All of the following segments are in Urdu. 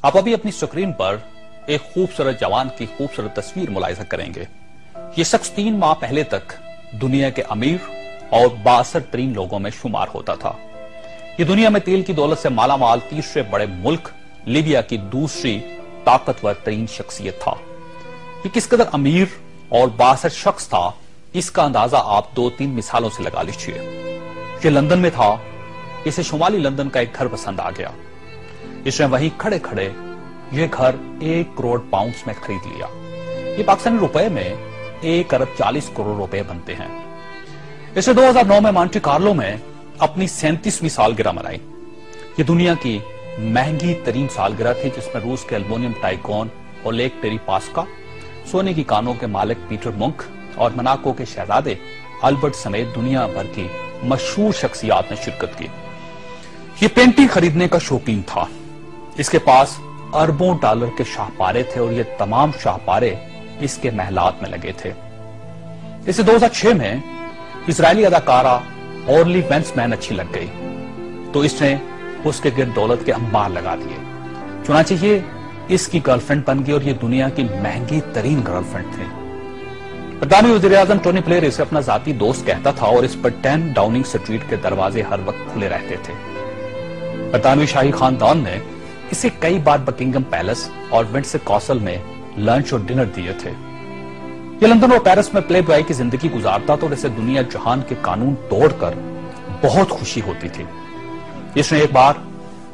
آپ ابھی اپنی سکرین پر ایک خوبصورت جوان کی خوبصورت تصویر ملاحظہ کریں گے۔ یہ شخص 3 ماہ پہلے تک دنیا کے امیر اور بااثر ترین لوگوں میں شمار ہوتا تھا۔ یہ دنیا میں تیل کی دولت سے مالا مال تیسرے بڑے ملک لیبیا کی دوسری طاقتور ترین شخصیت تھا۔ یہ کس قدر امیر اور بااثر شخص تھا، اس کا اندازہ آپ 2-3 مثالوں سے لگا لیجئے۔ یہ لندن میں تھا، اسے شمالی لندن کا ایک گھر پسند آ گیا۔ اس نے وہیں کھڑے کھڑے یہ گھر 1 کروڑ پاؤنڈز میں خرید لیا۔ یہ پاکستانی روپے میں 1 ارب 40 کروڑ روپے بنتے ہیں۔ اسے 2009 میں مونٹی کارلو میں اپنی 37ویں سالگرہ منائی۔ یہ دنیا کی مہنگی ترین سالگرہ تھی، جس میں روس کے ایلومینیم ٹائکون اور لیک ٹیری پاسکا، سونے کی کانوں کے مالک پیٹر منک اور مناکو کے شہزادے البرٹ سمیت دنیا بھر کی مشہور شخصیات نے شرکت کی۔ یہ پینٹنگ خریدنے کا شوقین تھا۔ اس کے پاس اربوں ڈالر کے شاہپارے تھے اور یہ تمام شاہپارے اس کے محلات میں لگے تھے۔ اسے 2006 میں اسرائیلی اداکارہ اورلی وینسمین اچھی لگ گئی تو اس نے اس کے گرد دولت کے انبار لگا دیے۔ چنانچہ یہ اس کی گرل فرینڈ بن گئی اور یہ دنیا کی مہنگی ترین گرل فرینڈ تھی۔ برطانوی وزیر اعظم ٹونی بلیئر اسے اپنا ذاتی دوست کہتا تھا اور اس پر 10 ڈاؤننگ سٹریٹ کے دروازے ہر وقت کھلے رہتے تھے۔ برطانوی شاہی خاندان نے اسے کئی بار بکنگم پیلس اور ونڈسر کاسل میں لنچ اور ڈنر دیے تھے۔ یہ لندن اور پیرس میں پلے بوائے کی زندگی گزارتا تھا اور اسے دنیا جہان کے قانون توڑ کر بہت خوشی ہوتی تھی۔ اس نے ایک بار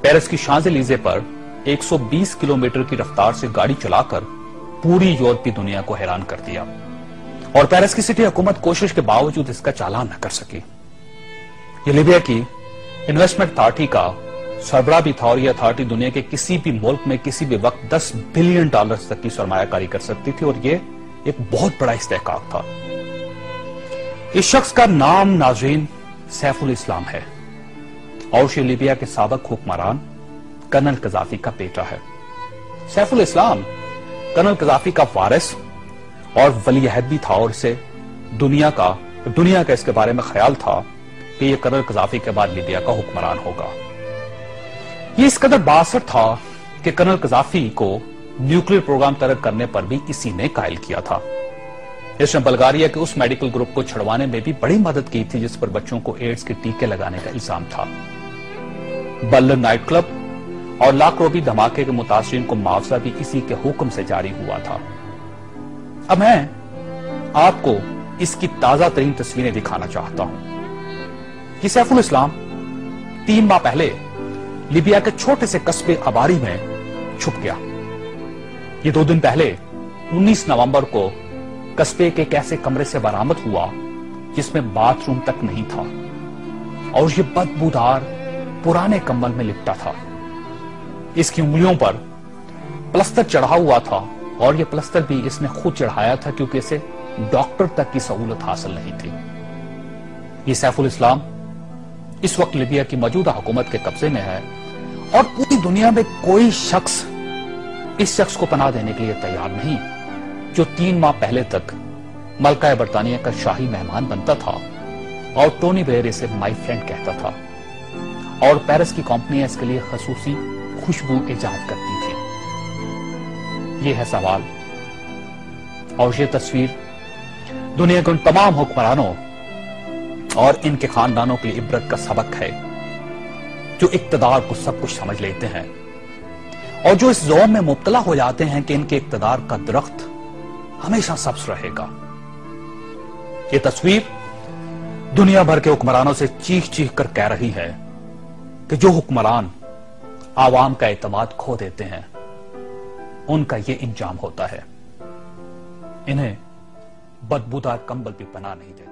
پیرس کی شانزلیزے پر 120 کلومیٹر کی رفتار سے گاڑی چلا کر پوری یورپی دنیا کو حیران کر دیا اور پیرس کی سٹی حکومت کوشش کے باوجود اس کا چالان نہ کر سکی۔ یہ لیبیا کی انویسٹمنٹ اتھارٹی کا سربراہ بھی تھا اور یہ اتھارٹی دنیا کے کسی بھی ملک میں کسی بھی وقت 10 بلین ڈالر تک کی سرمایہ کاری کر سکتی تھی اور یہ ایک بہت بڑا استحقاق تھا۔ اس شخص کا نام ناظرین سیف الاسلام ہے اور یہ لیبیا کے سابق حکمران کرنل قذافی کا بیٹا ہے۔ سیف الاسلام کرنل قذافی کا وارث اور ولی عہد بھی تھا اور اسے دنیا کا اس کے بارے میں خیال تھا کہ یہ کرنل قذافی کے بعد لیبیا کا حکمران ہوگا۔ یہ اس قدر بااثر تھا کہ کرنل قذافی کو نیوکلیر پروگرام ترک کرنے پر بھی اسی نے قائل کیا تھا۔ اس نے بلغاریہ کے اس میڈیکل گروپ کو چھڑوانے میں بھی بڑی مدد کی تھی جس پر بچوں کو ایڈز کے ٹیکے لگانے کا الزام تھا۔ برلن نائٹ کلب اور لاکھ روپی دھماکے کے متاثرین کو معاوضہ بھی اسی کے حکم سے جاری ہوا تھا۔ اب میں آپ کو اس کی تازہ ترین تصویریں دکھانا چاہتا ہوں۔ یہ سیف الاسلام 3 ماہ پہلے لیبیا کے چھوٹے سے قصبے اباری میں چھپ گیا۔ یہ 2 دن پہلے 19 نومبر کو قصبے کے ایک ایسے کمرے سے برآمد ہوا جس میں باتھ روم تک نہیں تھا اور یہ بدبودار پرانے کمبل میں لپٹا تھا۔ اس کی انگلیوں پر پلستر چڑھا ہوا تھا اور یہ پلستر بھی اس نے خود چڑھایا تھا کیونکہ اسے ڈاکٹر تک کی سہولت حاصل نہیں تھی۔ یہ سیف الاسلام اس وقت لیبیا کی موجودہ حکومت کے قبضے میں ہے اور پوری دنیا میں کوئی شخص اس شخص کو پناہ دینے کے لیے تیار نہیں جو 3 ماہ پہلے تک ملکہ برطانیہ کا شاہی مہمان بنتا تھا اور ٹونی بلیئر اسے مائی فرینڈ کہتا تھا اور پیرس کی کمپنیاں اس کے لیے خصوصی خوشبو ایجاد کرتی تھی۔ یہ ہے سوال اور یہ تصویر دنیا کے ان تمام حکمرانوں اور ان کے خاندانوں کے لیے عبرت کا سبق ہے جو اقتدار کو سب کچھ سمجھ لیتے ہیں اور جو اس زوم میں مبتلا ہو جاتے ہیں کہ ان کے اقتدار کا درخت ہمیشہ سبز رہے گا۔ یہ تصویر دنیا بھر کے حکمرانوں سے چیخ چیخ کر کہہ رہی ہے کہ جو حکمران عوام کا اعتماد کھو دیتے ہیں ان کا یہ انجام ہوتا ہے۔ انہیں بدبودار کمبل بھی پناہ نہیں دیتے۔